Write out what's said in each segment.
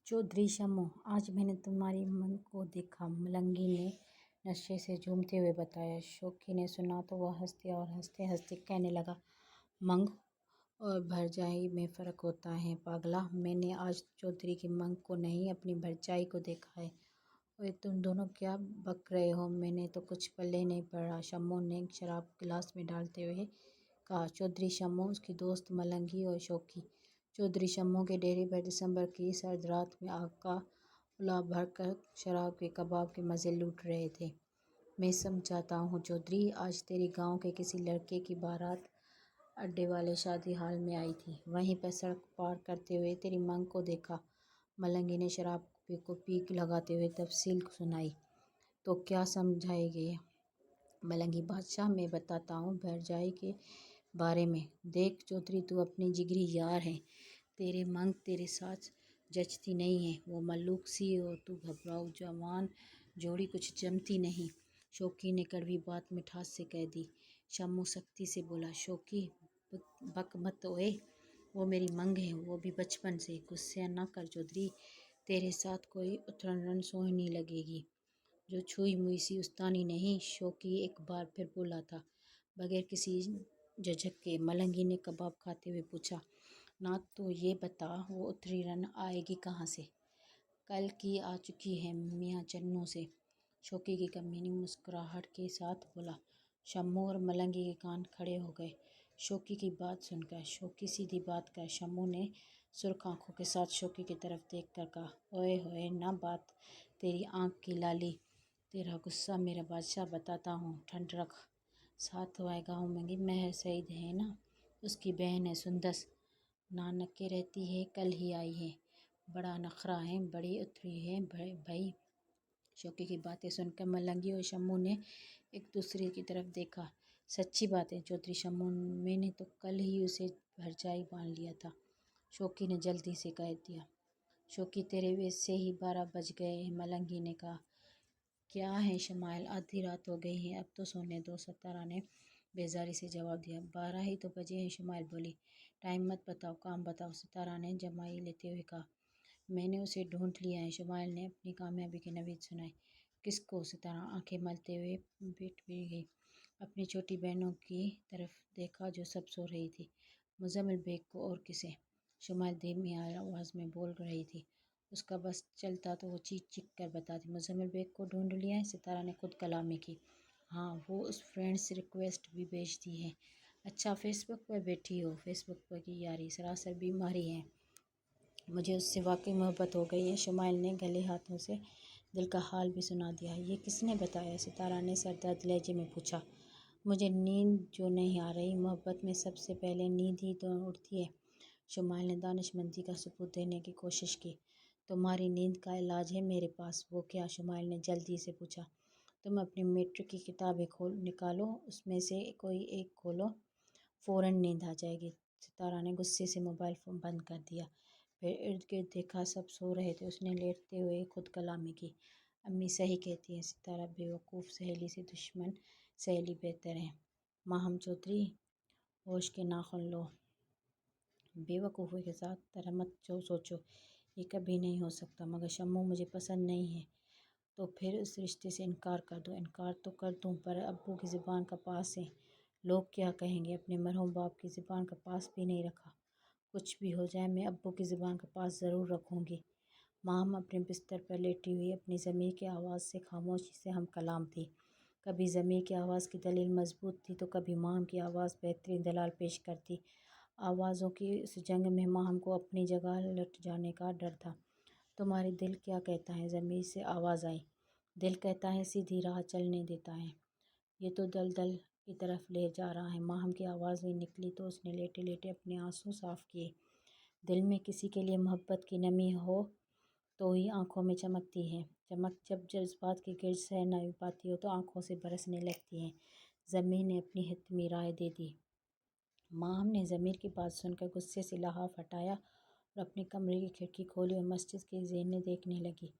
चौधरी शम्मू, आज मैंने तुम्हारी मंग को देखा, मलंगी ने नशे से झूमते हुए बताया। शौकी ने सुना तो वह हंस और हंसते हंसते कहने लगा, मंग और भरजाई में फ़र्क होता है पागला। मैंने आज चौधरी की मंग को नहीं, अपनी भरजाई को देखा है। ओए तुम दोनों क्या बक रहे हो? मैंने तो कुछ पल्ले नहीं पड़ा, शम्मू ने शराब गिलास में डालते हुए कहा। चौधरी शम्मू, उसकी दोस्त मलंगी और शौकी चौधरी शम्मू के डेरे पर दिसंबर की सर्द रात में आग का उला भरकर शराब के कबाब के मज़े लूट रहे थे। मैं समझाता हूँ चौधरी, आज तेरे गांव के किसी लड़के की बारात अड्डे वाले शादी हाल में आई थी। वहीं पर सड़क पार करते हुए तेरी मंग को देखा। मलंगी ने शराब को पीक लगाते हुए तफसील सुनाई। तो क्या समझाएंगे मलंगी बादशाह? मैं बताता हूँ भरजाई के बारे में। देख चौधरी, तू अपनी जिगरी यार है, तेरे मंग तेरे साथ जचती नहीं है। वो मल्लूक सी और तू घबराऊ जवान, जोड़ी कुछ जमती नहीं। शौकी ने कड़वी बात मिठास से कह दी। शम्मू सख्ती से बोला, शौकी बक मत ओए, वो मेरी मंग है, वो भी बचपन से। गुस्से न कर चौधरी, तेरे साथ कोई उतरन सोहनी लगेगी जो छुई मुई सी उस्तानी नहीं। शौकी एक बार फिर बोला था बगैर किसी झिझक के। मलंगी ने कबाब खाते हुए पूछा, ना तो ये बता वो उतरी रन आएगी कहाँ से? कल की आ चुकी है मियाँ चन्नू से, शौकी की कमीनी मुस्कुराहट के साथ बोला। शम्मू और मलंगी के कान खड़े हो गए शौकी की बात सुनकर। शौकी सीधी बात कर, शम्मू ने सुर्ख आंखों के साथ शौकी की तरफ देख कर कहा। ओए होए ना बात तेरी आँख की लाली, तेरा गुस्सा मेरा बादशाह, बताता हूँ, ठंड रख। साथ वाए गाँव में महर सईद है ना, उसकी बहन है सुंदस, नानके रहती है, कल ही आई है। बड़ा नखरा है, बड़ी उतरी है भाई। शौकी की बातें सुनकर मलंगी और शम्मू ने एक दूसरे की तरफ देखा। सच्ची बात है चौधरी शम्मू, मैंने तो कल ही उसे भरजाई मान लिया था, शौकी ने जल्दी से कह दिया। शौकी, तेरे वैसे ही 12 बज गए हैं, मलंगी ने कहा। क्या है शमाइल, आधी रात हो गई है, अब तो सोने दो, सितारा ने बेजारी से जवाब दिया। 12 ही तो बजे हैं, शमाइल बोली। टाइम मत बताओ, काम बताओ, सितारा ने जमाई लेते हुए कहा। मैंने उसे ढूंढ लिया है, शमाइल ने अपनी कामयाबी की नवीद सुनाई। किसको? सितारा आंखें मलते हुए बैठ भी गई। अपनी छोटी बहनों की तरफ देखा जो सब सो रही थी। मुजम्मिल बेग को और किसे? शमाइल धीमी आवाज़ में बोल रही थी। उसका बस चलता तो वो चीख चीख कर बताती। मुजम्मिल बेग को ढूंढ लिया है, सितारा ने खुद कलामी की। हाँ, वो उस फ्रेंड्स रिक्वेस्ट भी भेजती है। अच्छा, फेसबुक पर बैठी हो? फेसबुक पर की यारी सरासर बीमारी है, मुझे उससे वाकई मोहब्बत हो गई है। शमाइल ने गले हाथों से दिल का हाल भी सुना दिया। ये किसने बताया? सितारा ने सरदर्द लहजे में पूछा। मुझे नींद जो नहीं आ रही, मोहब्बत में सबसे पहले नींद ही तो उड़ती है। शमाइल ने दानिशमंदी का सबूत देने की कोशिश की। तुम्हारी नींद का इलाज है मेरे पास। वो क्या? शमाइल ने जल्दी से पूछा। तुम अपनी मैट्रिक की किताबें निकालो, उसमें से कोई एक खोलो, फ़ौरन नींद आ जाएगी। सितारा ने गुस्से से मोबाइल फ़ोन बंद कर दिया। फिर इर्द गिर्द देखा, सब सो रहे थे। उसने लेटते हुए खुद कलामी की। अम्मी सही कहती हैं सितारा, बेवकूफ़ सहेली से दुश्मन सहेली बेहतर है। माहम चौधरी, होश के नाखुन लो, बेवकूफ़ी के साथ तरह मत जो सोचो, ये कभी नहीं हो सकता। मगर शम्मू मुझे पसंद नहीं है। तो फिर उस रिश्ते से इनकार कर दो। इनकार तो कर दूँ, पर अब्बू की ज़ुबान का पास है, लोग क्या कहेंगे? अपने मरहूम बाप की ज़ुबान का पास भी नहीं रखा। कुछ भी हो जाए, मैं अब्बू की ज़ुबान का पास ज़रूर रखूँगी। माम अपने बिस्तर पर लेटी हुई अपनी ज़मीर की आवाज़ से खामोशी से हम कलाम थी। कभी ज़मीर की आवाज़ की दलील मजबूत थी तो कभी माम की आवाज़ बेहतरीन दलाल पेश करती। आवाज़ों की इस जंग में माम को अपनी जगह लट जाने का डर था। तुम्हारी दिल क्या कहता है? ज़मीर से आवाज़ आई। दिल कहता है सीधी राह चलने देता है, ये तो दलदल की तरफ ले जा रहा है। माहम की आवाज़ ही निकली तो उसने लेटे लेटे अपने आंसू साफ किए। दिल में किसी के लिए मोहब्बत की नमी हो तो ही आंखों में चमकती है। चमक जब जज्बात की गिरज सह नहीं पाती हो तो आंखों से बरसने लगती है। ज़मीर ने अपनी हितमी राय दे दी। माहम ने ज़मीर की बात सुनकर गुस्से से लहाफ हटाया और अपने कमरे की खिड़की खोली और मस्जिद के ज़ेने देखने लगी।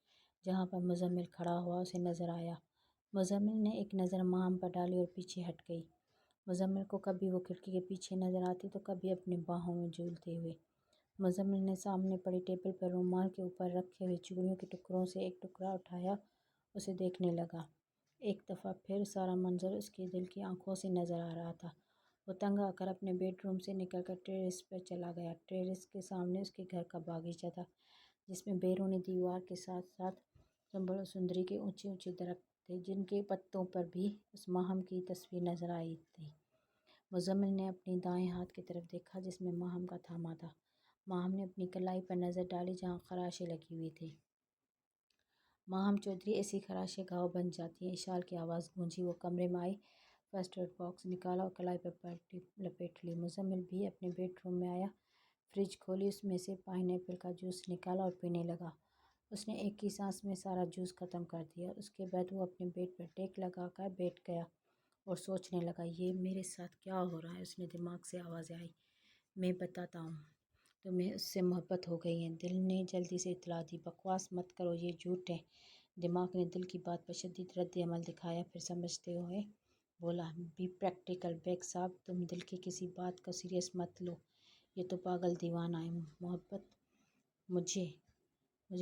जहाँ पर मुजम्मिल खड़ा हुआ उसे नज़र आया। मुजम्मिल ने एक नज़र माहम पर डाली और पीछे हट गई। मुजम्मिल को कभी वो खिड़की के पीछे नज़र आती तो कभी अपनी बाहों में झूलते हुए। مزمل نے سامنے پڑی ٹیبل پر رومال کے اوپر رکھے ہوئے چوڑیوں کے ٹکڑوں سے ایک ٹکڑا اٹھایا، اسے دیکھنے لگا۔ ایک دفعہ پھر سارا منظر اس کے دل کی آنکھوں سے نظر آ رہا تھا۔ وہ تنگ آ کر اپنے بیڈ روم سے نکل کر ٹیریس پر چلا گیا۔ ٹیریس کے سامنے اس کے گھر کا باغیچہ تھا، جس میں بیرونی دیوار کے ساتھ ساتھ سنبل و سندری کے اونچے اونچے درخت تھے، جن کے پتوں پر بھی اس ماہم کی تصویر نظر آئی تھی۔ مزمل نے اپنی دائیں ہاتھ کی طرف دیکھا، جس میں ماہم کا تھاما تھا۔ ماہم نے اپنی کلائی پر نظر ڈالی، جہاں خراشیں لگی ہوئی تھیں۔ ماہم چودھری، ایسی خراشیں گھاؤ بن جاتی ہیں۔ اشال کی آواز گونجی۔ وہ کمرے میں آئی، فرسٹ ایڈ باکس نکالا اور کلائی پر پٹی لپیٹ لی۔ مزمل بھی اپنے بیڈ روم میں آیا، فریج کھولی، اس میں سے پائن ایپل کا جوس نکالا اور پینے لگا۔ اس نے ایک ہی سانس میں سارا جوس ختم کر دیا۔ اس کے بعد وہ اپنے بیڈ پر ٹیک لگا کر بیٹھ گیا اور سوچنے لگا، یہ میرے ساتھ کیا ہو رہا ہے؟ اس نے دماغ سے آوازیں آئی، میں بتاتا ہوں، تمہیں اس سے محبت ہو گئی ہے۔ دل نے جلدی سے اطلاع دی، بکواس مت کرو، یہ جھوٹ ہے۔ دماغ نے دل کی بات پر شدید رد عمل دکھایا، پھر سمجھتے ہوئے بولا، بی پریکٹیکل بیگ صاحب، تم دل کی کسی بات کو سیریس مت لو، یہ تو پاگل دیوانہ ہے۔ محبت، مجھے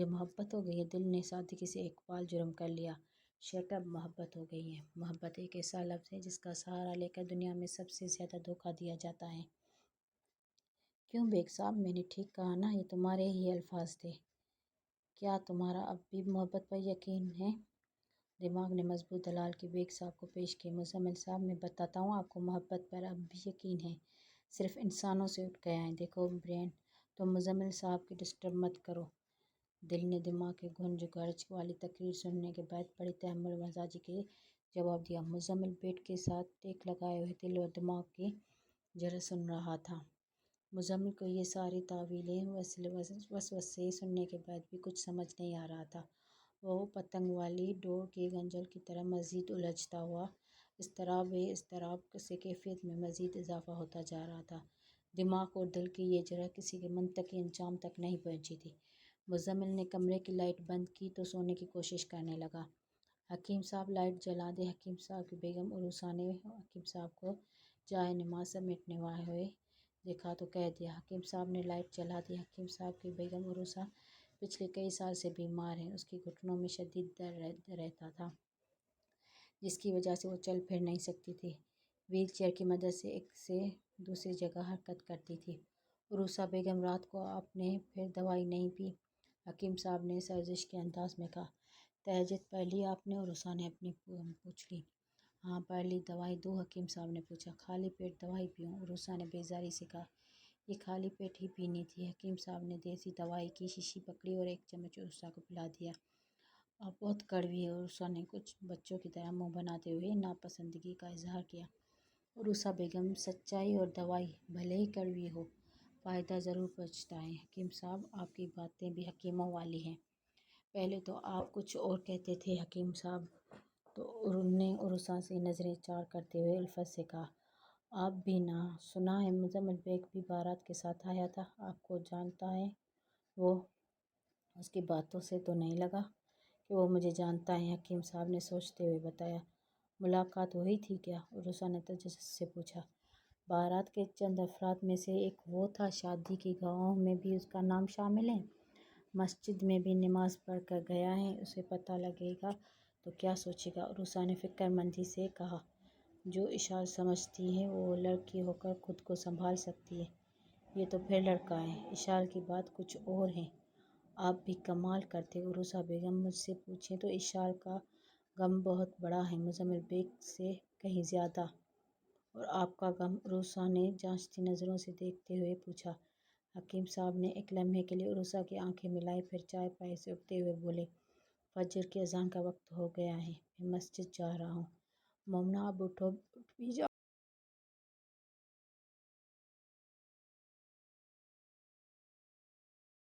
محبت ہو گئی ہے؟ دل نے سادگی سے اقبال جرم کر لیا، شٹ اپ، محبت ہو گئی ہے۔ محبت ایک ایسا لفظ ہے جس کا سہارا لے کر دنیا میں سب سے زیادہ دھوکہ دیا جاتا ہے۔ کیوں بیگ صاحب، میں نے ٹھیک کہا نا؟ یہ تمہارے ہی الفاظ تھے۔ کیا تمہارا اب بھی محبت پر یقین ہے؟ دماغ نے مضبوط دلائل کی بیگ صاحب کو پیش کیے۔ مزمل صاحب، میں بتاتا ہوں آپ کو، محبت پر اب بھی یقین ہے، صرف انسانوں سے اٹھ گیا ہے۔ دیکھو برین، تم مزمل صاحب کی ڈسٹرب مت کرو۔ دل نے دماغ کی گھنج گرج والی تقریر سننے کے بعد بڑی تحمل و مزاجی کے جواب دیا۔ مزمل بیڈ کے ساتھ ٹیک لگائے ہوئے دل اور دماغ کی جرس سن رہا تھا۔ مزمل کو یہ ساری تاویلیں، وسوسے سننے کے بعد بھی کچھ سمجھ نہیں آ رہا تھا۔ وہ پتنگ والی ڈور کی گنجل کی طرح مزید الجھتا ہوا، اضطراب سے کیفیت میں مزید اضافہ ہوتا جا رہا تھا۔ دماغ اور دل کی یہ جرح کسی کے منطقی انجام تک نہیں پہنچی تھی۔ مزمل نے کمرے کی لائٹ بند کی تو سونے کی کوشش کرنے لگا۔ حکیم صاحب، لائٹ جلا دیں۔ حکیم صاحب کی بیگم عروسہ نے حکیم صاحب کو جائے نماز سمیٹنے ہوئے دیکھا تو کہہ دیا۔ حکیم صاحب نے لائٹ جلا دی۔ حکیم صاحب کی بیگم عروسہ پچھلے کئی سال سے بیمار ہیں۔ اس کے گھٹنوں میں شدید درد رہتا تھا، جس کی وجہ سے وہ چل پھر نہیں سکتی تھی۔ وہیل چیئر کی مدد سے ایک سے دوسری جگہ حرکت کرتی تھی۔ عروسہ بیگم، رات کو آپ نے پھر دوائی نہیں پی؟ حکیم صاحب نے سرزش کے انداز میں کہا۔ تہجد پڑھ لی آپ نے؟ عروسہ نے اپنی پوچھ لی۔ ہاں پڑھ لی۔ دوائی دوں؟ حکیم صاحب نے پوچھا۔ خالی پیٹ دوائی پیوں؟ عروسہ نے بیزاری سے کہا۔ یہ خالی پیٹ ہی پینی تھی۔ حکیم صاحب نے دیسی دوائی کی شیشی پکڑی اور ایک چمچ عروسہ کو پلا دیا۔ آپ بہت کڑوی ہے، عروسہ نے کچھ بچوں کی طرح منہ بناتے ہوئے ناپسندگی کا اظہار کیا۔ عروسہ بیگم، سچائی اور دوائی بھلے ہی کڑوی ہو، فائدہ ضرور پہنچتا ہے۔ حکیم صاحب، آپ کی باتیں بھی حکیموں والی ہیں۔ پہلے تو آپ کچھ اور کہتے تھے حکیم صاحب، تو نے عروسہ سے نظریں چار کرتے ہوئے الفت سے کہا۔ آپ بھی نہ سنا ہے، مزمل بیگ بھی بارات کے ساتھ آیا تھا، آپ کو جانتا ہے وہ؟ اس کی باتوں سے تو نہیں لگا کہ وہ مجھے جانتا ہے، حکیم صاحب نے سوچتے ہوئے بتایا۔ ملاقات ہوئی تھی کیا؟ عروسہ نے تجسس سے پوچھا۔ بارات کے چند افراد میں سے ایک وہ تھا۔ شادی کی گواہوں میں بھی اس کا نام شامل ہے، مسجد میں بھی نماز پڑھ کر گیا ہے، اسے پتہ لگے گا تو کیا سوچے گا؟ عروسہ نے فکر مندی سے کہا۔ جو اشال سمجھتی ہے وہ لڑکی ہو کر خود کو سنبھال سکتی ہے، یہ تو پھر لڑکا ہے۔ اشال کی بات کچھ اور ہے۔ آپ بھی کمال کرتے عروسہ بیگم، مجھ سے پوچھیں تو اشال کا غم بہت بڑا ہے، مزمل بیگ سے کہیں زیادہ۔ اور آپ کا غم؟ عروسہ نے جانچتی نظروں سے دیکھتے ہوئے پوچھا۔ حکیم صاحب نے ایک لمحے کے لیے عروسہ کی آنکھیں ملائی، پھر چائے پائے سے اٹھتے ہوئے بولے، فجر کی اذان کا وقت ہو گیا ہے، میں مسجد جا رہا ہوں۔ مومنہ، اب اٹھو، اٹھ بھی جاؤ۔